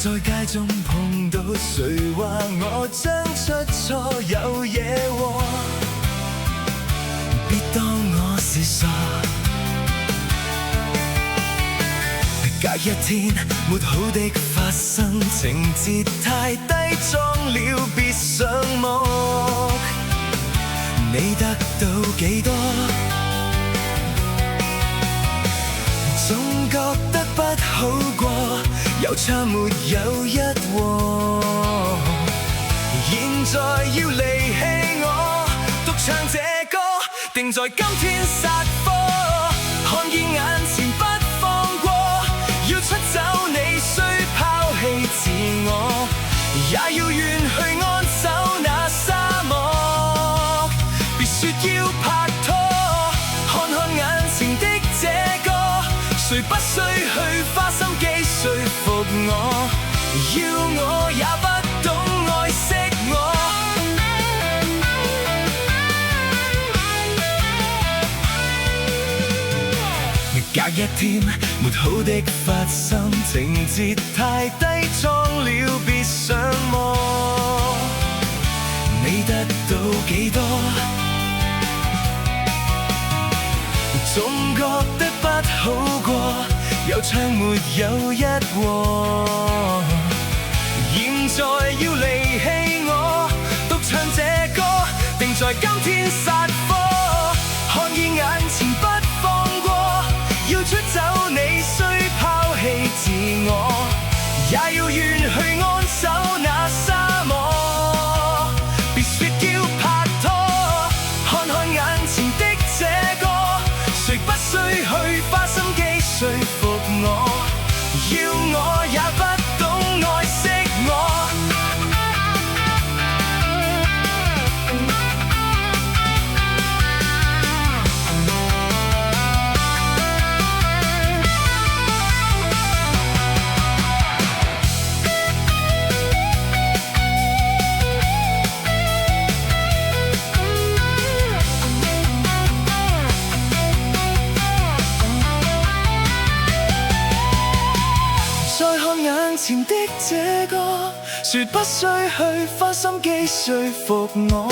在街中碰到，誰話我將出錯有惹禍？別當我是傻。隔一天沒好的發生，情節太低裝了別上目。你得到幾多？總覺得不好過，又差沒有一和。現在要離棄我，獨唱這歌，定在今天殺科。看見眼前不放過，要出走你需拋棄自我，也要遠去安守那沙漠。別說要拍拖，看看眼前的這個，誰不需去花心機說服我，要我也不懂愛惜我。隔一天沒好的發生，情節太低裝了別上目。你得到幾多？總覺得不好過，又唱沒有一和。現在要離棄我，獨唱這歌，定在今天殺科。看見眼前不放過，要出走你需拋棄自我，也要遠去安守那沙漠。別說要拍拖，看看眼前的這個，誰不需去花心機說服我，要我也不懂愛惜我。再看眼前的這個，說不需去花心機說服我。